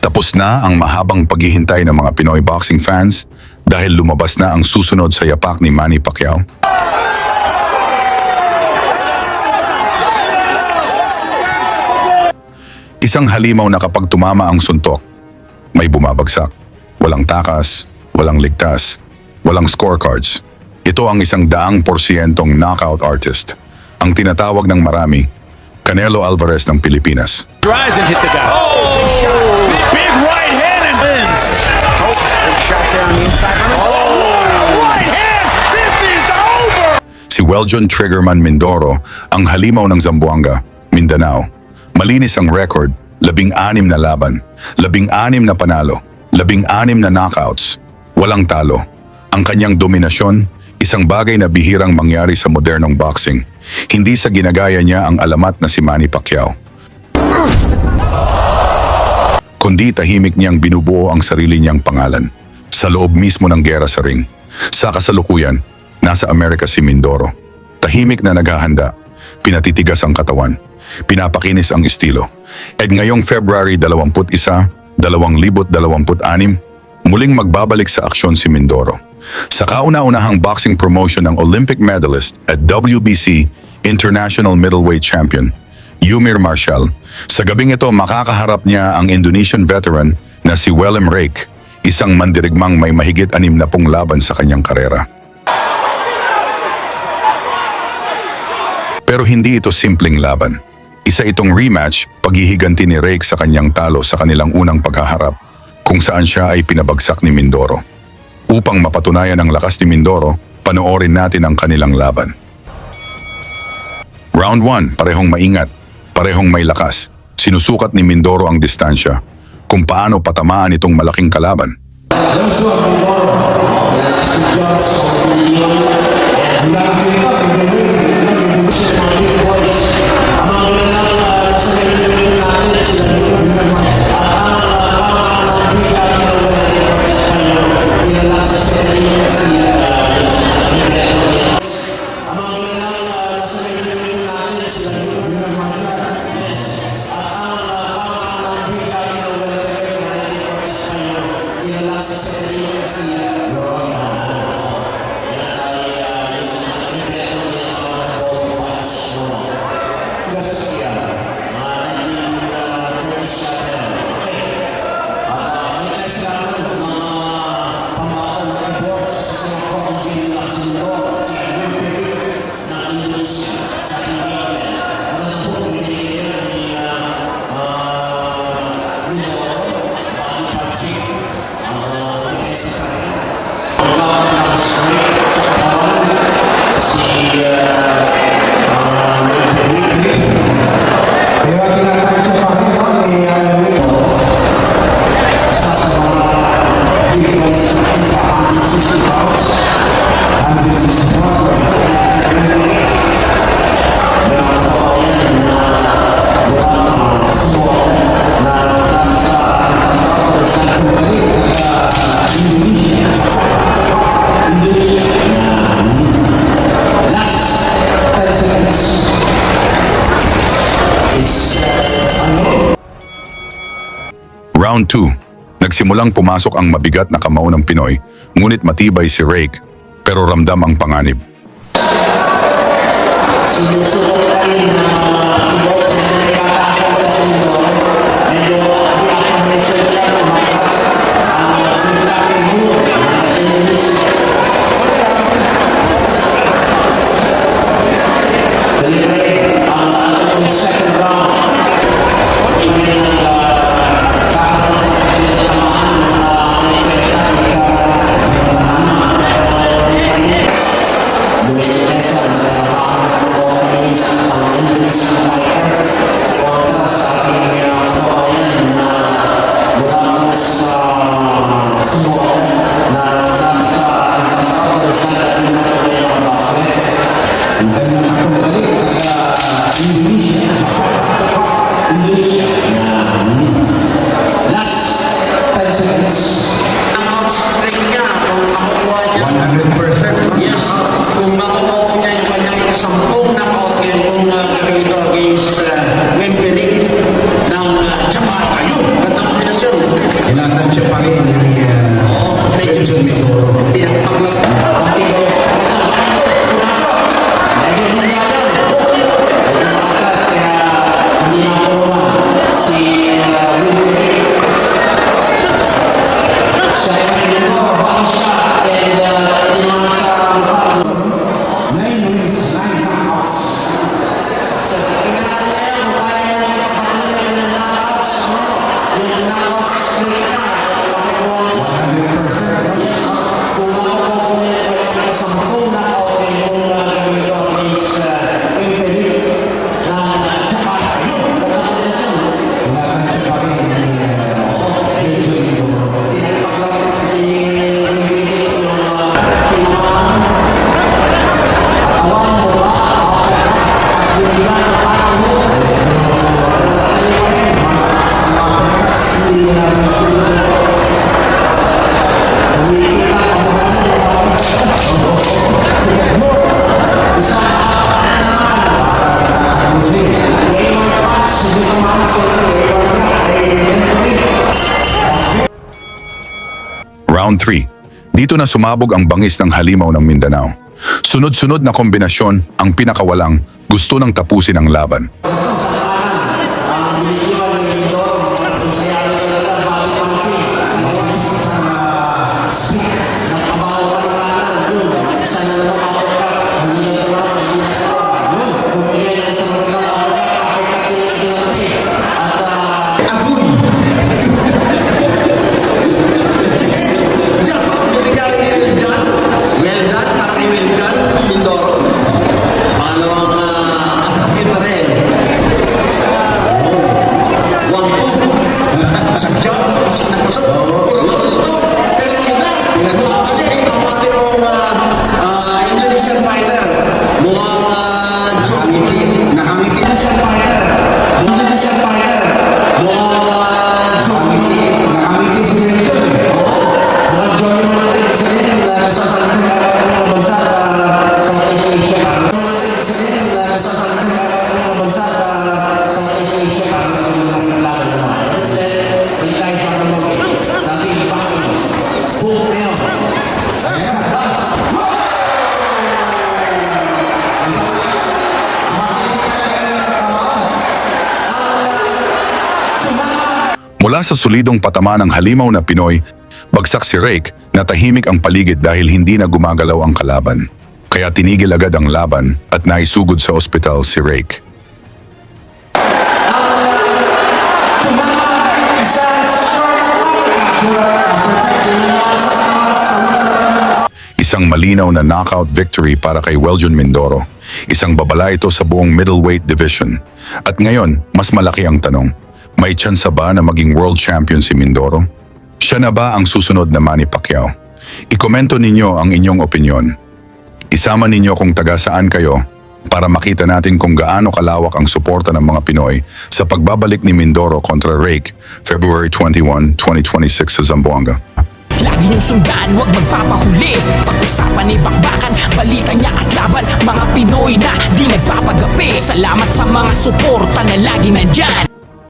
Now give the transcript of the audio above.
Tapos na ang mahabang paghihintay ng mga Pinoy boxing fans dahil lumabas na ang susunod sa yapak ni Manny Pacquiao. Isang halimaw na kapag tumama ang suntok, may bumabagsak. Walang takas, walang ligtas, walang scorecards. Ito ang 100% knockout artist. Ang tinatawag ng marami, Canelo Alvarez ng Pilipinas. Rise and hit the guy. Oh! Big shot. Big right hand and wins. Oh, big shot there on the inside. Right hand. This is over. Si Weljon Triggerman Mindoro, ang halimaw ng Zamboanga, Mindanao. Malinis ang record, 16 na laban, 16 na panalo, 16 na knockouts. Walang talo. Ang kanyang dominasyon, isang bagay na bihirang mangyari sa modernong boxing. Hindi sa ginagaya niya ang alamat na si Manny Pacquiao, kundi tahimik niyang binubuo ang sarili niyang pangalan sa loob mismo ng gera sa ring. Sa kasalukuyan, nasa Amerika si Mindoro. Tahimik na naghahanda, pinatitigas ang katawan, pinapakinis ang estilo. At ngayong February 21, 2026, muling magbabalik sa aksyon si Mindoro. Sa kauna-unahang boxing promotion ng Olympic medalist at WBC International Middleweight Champion, Yumir Marshall, sa gabing ito makakaharap niya ang Indonesian veteran na si Willem Rake, isang mandirigmang may mahigit 60 laban sa kanyang karera. Pero hindi ito simpleng laban. Isa itong rematch, paghihiganti ni Rake sa kanyang talo sa kanilang unang paghaharap, kung saan siya ay pinabagsak ni Mindoro. Upang mapatunayan ang lakas ni Mindoro, panoorin natin ang kanilang laban. Round 1, parehong maingat, parehong may lakas. Sinusukat ni Mindoro ang distansya, kung paano patamaan itong malaking kalaban. Round 2, nagsimulang pumasok ang mabigat na kamao ng Pinoy, ngunit matibay si Rake, pero ramdam ang panganib. Dito na sumabog ang bangis ng halimaw ng Mindanao. Sunod-sunod na kombinasyon ang pinakawalang gusto ng tapusin ang laban. Well done, Pati Wildan, Mindoro. Pangalawang atake pa rin. Sadya, pasok na pasok. Pero pinag-uapagay ang pati ng Indonesian fighter. Mukhang nakangiti. Indonesian fighter. Mukhang nakangiti si Richard. Mukhang Johnny Manatay sa rin na sasalit ng bansa sa Asia. Sabihin na sasalit ng bansa sa Asia. Sa mga laban naman. Hindi tayo sa mga sa ating boxing. Boom, now. Mula sa solidong patama ng halimaw na Pinoy, bagsak si Rake na tahimik ang paligid dahil hindi na gumagalaw ang kalaban. Kaya tinigil agad ang laban at naisugod sa ospital si Rake. Isang malinaw na knockout victory para kay Weljon Mindoro. Isang babala ito sa buong middleweight division. At ngayon, mas malaki ang tanong. May tsansa ba na maging world champion si Mindoro? Siya na ba ang susunod na Manny Pacquiao? Ikomento ninyo ang inyong opinyon. Isama ninyo kung taga saan kayo para makita natin kung gaano kalawak ang suporta ng mga Pinoy sa pagbabalik ni Mindoro kontra Rake, February 21, 2026 sa Zamboanga. Lagi niyong sundan, huwag magpapahuli. Pag-usapan ni bakbakan, balita niya at laban. Mga Pinoy na di nagpapagapi. Salamat sa mga suporta na lagi nandyan.